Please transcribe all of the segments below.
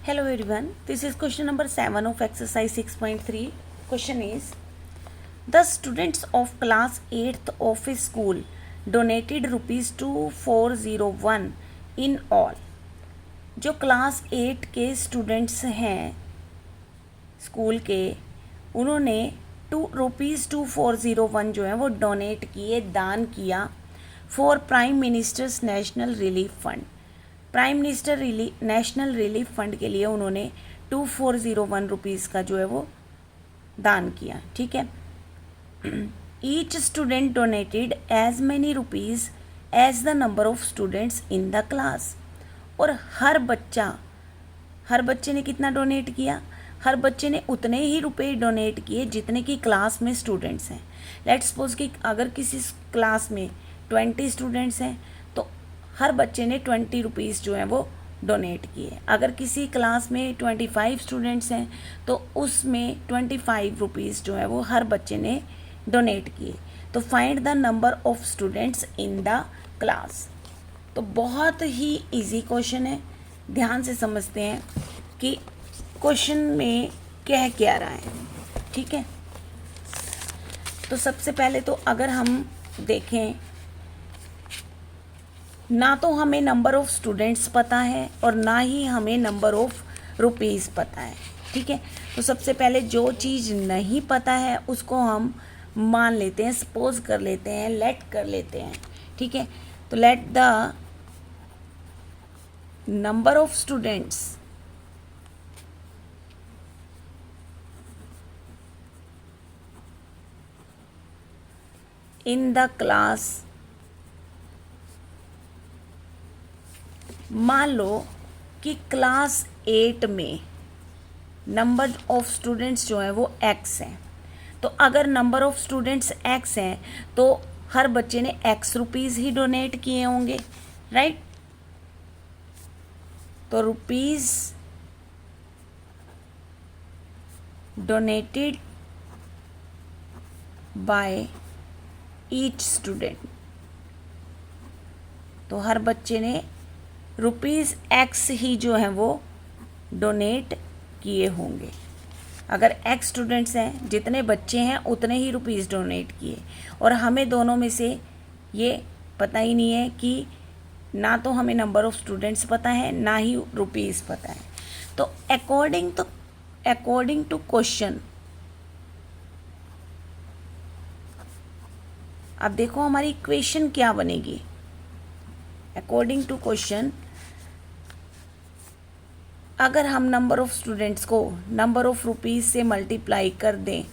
Hello everyone, this is question number 7 of exercise 6.3. Question is, the students of class 8th of a school donated rupees 2401 in all. जो class 8 के students हैं school के, उन्होंने ₹2,401 जो है वो donate किए, दान किया for prime ministers national relief fund. Prime minister national relief fund के लिए उन्होंने 2401 रुपीज़ का जो है वो दान किया। ठीक है, each student donated as many rupees as the number of students in the class. और हर बच्चे ने कितना डोनेट किया? हर बच्चे ने उतने ही रुपए डोनेट किए जितने की क्लास में स्टूडेंट्स हैं। लेट्स सपोज कि अगर किसी क्लास में 20 स्टूडेंट्स हैं तो हर बच्चे ने 20 रुपीज़ जो है वो डोनेट किए। अगर किसी क्लास में 25 स्टूडेंट्स हैं तो उसमें 25 रुपीज़ जो है वो हर बच्चे ने डोनेट किए। तो find the number of students in the class. तो बहुत ही इजी क्वेश्चन है, ध्यान से समझते हैं कि क्वेश्चन में क्या क्या रहा है। ठीक है, तो सबसे पहले तो अगर हम देखें, ना तो हमें नंबर ऑफ स्टूडेंट्स पता है और ना ही हमें नंबर ऑफ रुपीज़ पता है। ठीक है, तो सबसे पहले जो चीज़ नहीं पता है उसको हम मान लेते हैं, सपोज कर लेते हैं, लेट कर लेते हैं। ठीक है, तो let the number of students in the class, मान लो कि क्लास 8 में नंबर ऑफ स्टूडेंट्स जो है वो x हैं। तो अगर नंबर ऑफ स्टूडेंट्स x हैं तो हर बच्चे ने x रुपीज़ ही डोनेट किए होंगे, राइट। तो rupees donated by each student, तो हर बच्चे ने रुपीज़ x ही जो है वो डोनेट किए होंगे। अगर x स्टूडेंट्स हैं, जितने बच्चे हैं उतने ही रुपीज़ डोनेट किए। और हमें दोनों में से ये पता ही नहीं है कि ना तो हमें नंबर ऑफ स्टूडेंट्स पता है ना ही रुपीज़ पता है। तो अकॉर्डिंग टू क्वेश्चन, अब देखो हमारी इक्वेशन क्या बनेगी। अकॉर्डिंग टू क्वेश्चन, अगर हम नंबर ऑफ स्टूडेंट्स को नंबर ऑफ रुपीज़ से मल्टीप्लाई कर दें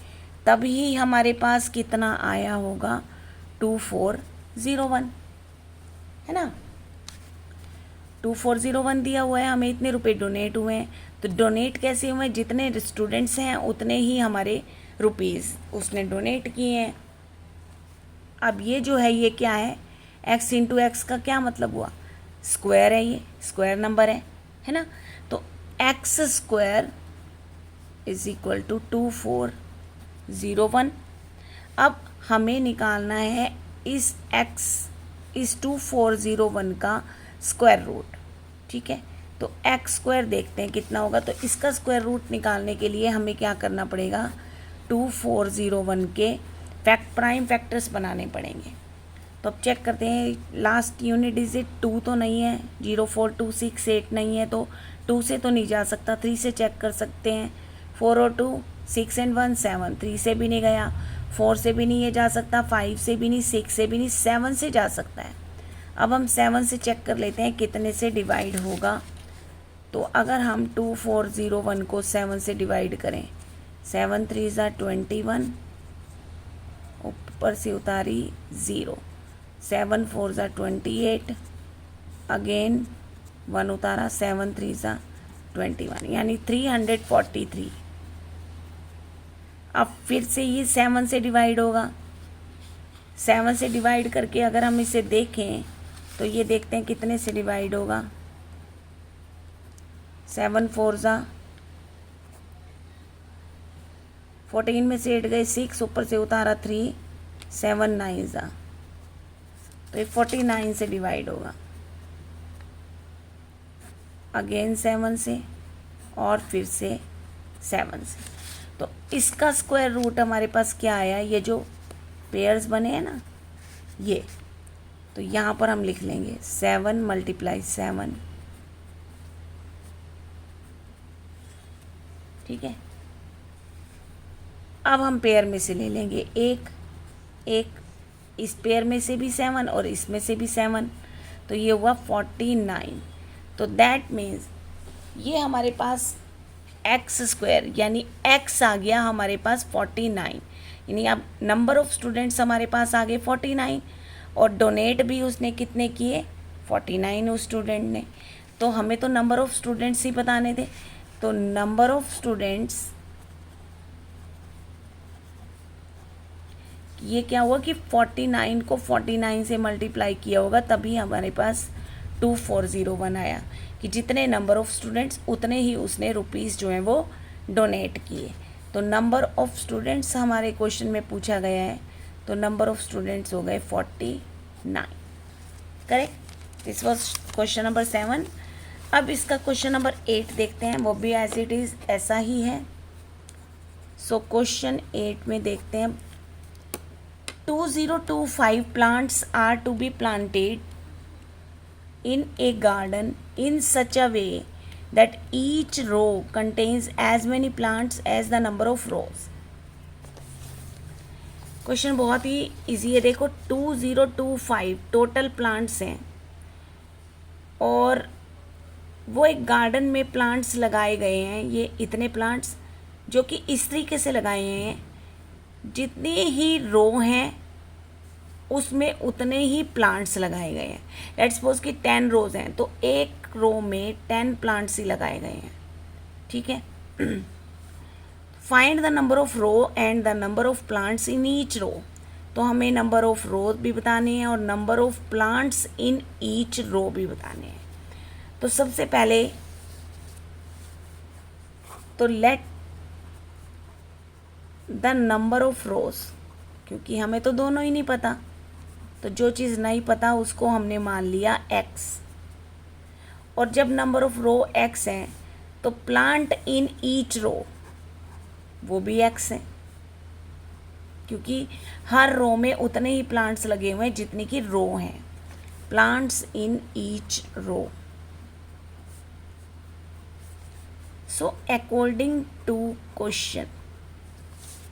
तभी हमारे पास कितना आया होगा? 2401, है ना। 2401 दिया हुआ है, हमें इतने रुपए डोनेट हुए हैं। तो डोनेट कैसे हुए? जितने स्टूडेंट्स हैं उतने ही हमारे रुपीज़ उसने डोनेट किए हैं। अब ये जो है ये क्या है? x इंटू एक्स का क्या मतलब हुआ? स्क्वायर है, ये स्क्वायर नंबर है ना। तो x square is equal to 2401। अब हमें निकालना है इस 2401 का स्क्वायर रूट। ठीक है, तो x स्क्वायर देखते हैं कितना होगा। तो इसका स्क्वायर रूट निकालने के लिए हमें क्या करना पड़ेगा? 2401 के प्राइम फैक्टर्स बनाने पड़ेंगे। तो अब चेक करते हैं, लास्ट यूनिट डिजिट 2 तो नहीं है, 04268 नहीं है, तो 2 से तो नहीं जा सकता। 3 से चेक कर सकते हैं, 4 और 2 6 एंड 1 7, 3 से भी नहीं गया, 4 से भी नहीं ये जा सकता, 5 से भी नहीं, 6 से भी नहीं, 7 से जा सकता है। अब हम 7 से चेक कर लेते हैं कितने से डिवाइड होगा। तो अगर हम 2401 को 7 से डिवाइड करें, 7 3 ज़ा 21, ऊपर से उतारी 0, 7 4 ज़ा 28, अगेन 1 उतारा, 7 3 ज़ा 21, यानी 343। अब फिर से ये 7 से डिवाइड होगा। 7 से डिवाइड करके अगर हम इसे देखें तो ये देखते हैं कितने से डिवाइड होगा। 7 4 ज़ा 14 में से 8 गए 6, ऊपर से उतारा 3, 7 9 ज़ा, तो ये 49 से डिवाइड होगा। अगेन 7 से और फिर से 7 से। तो इसका स्क्वायर रूट हमारे पास क्या आया, ये जो पेयर्स बने हैं ना ये, तो यहाँ पर हम लिख लेंगे 7 × 7, ठीक है। अब हम पेयर में से ले लेंगे एक, इस पेयर में से भी 7 और इसमें से भी 7, तो ये हुआ 49। तो दैट मीन्स ये हमारे पास एक्स स्क्वायर यानी एक्स आ गया हमारे पास 49, यानी अब नंबर ऑफ स्टूडेंट्स हमारे पास आ गए 49 और डोनेट भी उसने कितने किए 49 उस स्टूडेंट ने। तो हमें तो नंबर ऑफ स्टूडेंट्स ही बताने थे, तो नंबर ऑफ स्टूडेंट्स ये क्या हुआ कि 49 को 49 से मल्टीप्लाई किया होगा तभी हमारे पास 2401 आया कि जितने नंबर ऑफ स्टूडेंट्स उतने ही उसने रुपीस जो हैं वो डोनेट किए। तो नंबर ऑफ स्टूडेंट्स हमारे क्वेश्चन में पूछा गया है, तो नंबर ऑफ स्टूडेंट्स हो गए 49, correct. This was question number 7। अब इसका क्वेश्चन नंबर 8 देखते हैं, वो भी एज इट इज़ ऐसा ही है। सो क्वेश्चन 8 में देखते हैं 2025 plants are to be planted in a garden in such a way that each row contains as many plants as the number of rows. Question बहुत ही इजी है। देखो 2025 total plants हैं और वो एक गार्डन में प्लांट्स लगाए गए हैं। ये इतने प्लांट्स जो कि इस तरीके से लगाए हैं, जितने ही रो हैं उसमें उतने ही प्लांट्स लगाए गए हैं। लेट्स सपोज कि 10 रोज हैं तो एक रो में 10 प्लांट्स ही लगाए गए हैं, ठीक है। Find the number of row and the number of plants in each row. तो हमें नंबर ऑफ रो भी बताने हैं और number of plants in each row भी बताने हैं। तो सबसे पहले तो let the number of rows, क्योंकि हमें तो दोनों ही नहीं पता, तो जो चीज़ नहीं पता उसको हमने मान लिया x। और जब नंबर ऑफ रो x है तो प्लांट इन ईच रो वो भी x है, क्योंकि हर रो में उतने ही प्लांट्स लगे हुए हैं जितनी की रो हैं। Plants in each row. So according to question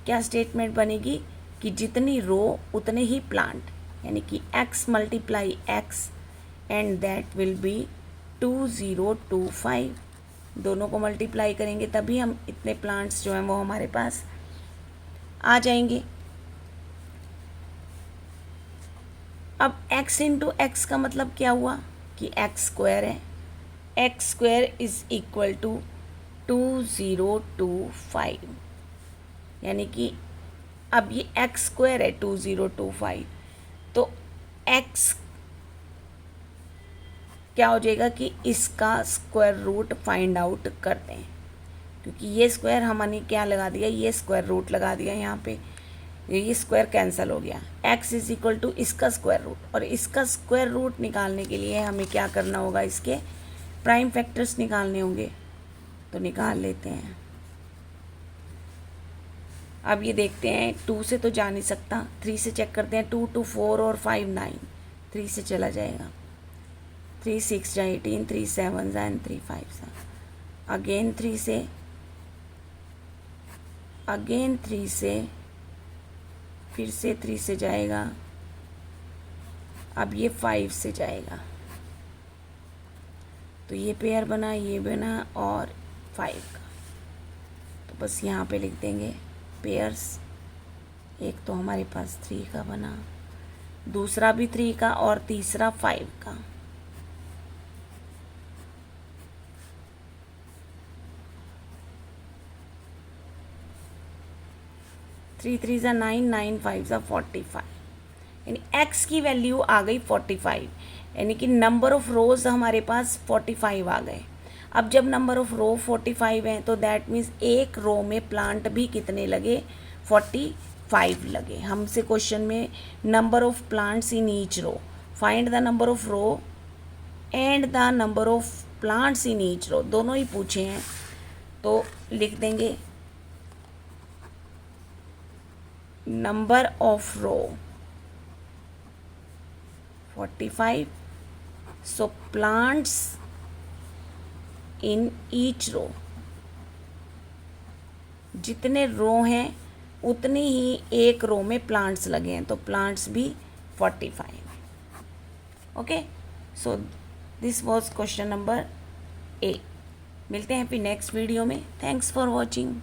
क्या स्टेटमेंट बनेगी कि जितनी रो उतने ही प्लांट, यानी कि x × x and that will be 2025। दोनों को मल्टीप्लाई करेंगे तभी हम इतने प्लांट्स जो हैं वो हमारे पास आ जाएंगे। अब x × x का मतलब क्या हुआ कि x² है, x² इज इक्वल टू 2025, यानी कि अब ये x² है 2025, तो x क्या हो जाएगा कि इसका स्क्वायर रूट फाइंड आउट करते हैं, क्योंकि ये स्क्वायर हमने क्या लगा दिया, ये स्क्वायर रूट लगा दिया यहाँ पे, ये स्क्वायर कैंसिल हो गया। x इज इक्वल टू इसका स्क्वायर रूट, और इसका स्क्वायर रूट निकालने के लिए हमें क्या करना होगा, इसके प्राइम फैक्टर्स निकालने होंगे। तो निकाल लेते हैं। अब ये देखते हैं 2 से तो जा नहीं सकता, 3 से चेक करते हैं। 2 2 4 और 5 9, 3 से चला जाएगा। 3 6 जा 18, 3 7 जा 3 5 जा, अगेन 3 से, अगेन 3 से, फिर से 3 से जाएगा, अब ये 5 से जाएगा। तो ये पेयर बना, ये बना और 5 का। तो बस यहाँ पे लिख देंगे पेयर्स। एक तो हमारे पास 3 का बना, दूसरा भी 3 का और तीसरा 5 का। थ्री 3 जा 9, 9 5 जा 45, यानी x की वैल्यू आ गई 45, यानी कि नंबर ऑफ रोज हमारे पास 45 आ गए। अब जब नंबर ऑफ रो 45 हैं तो दैट मीन्स एक रो में प्लांट भी कितने लगे, 45 लगे। हमसे क्वेश्चन में number of plants in each row, find the number of row and the number of plants in each row, दोनों ही पूछे हैं। तो लिख देंगे number of row 45, so plants in each row, जितने रो हैं उतनी ही एक रो में प्लांट्स लगे हैं, तो प्लांट्स भी 45। Okay, so this was question number A. मिलते हैं फिर नेक्स्ट वीडियो में। Thanks for watching.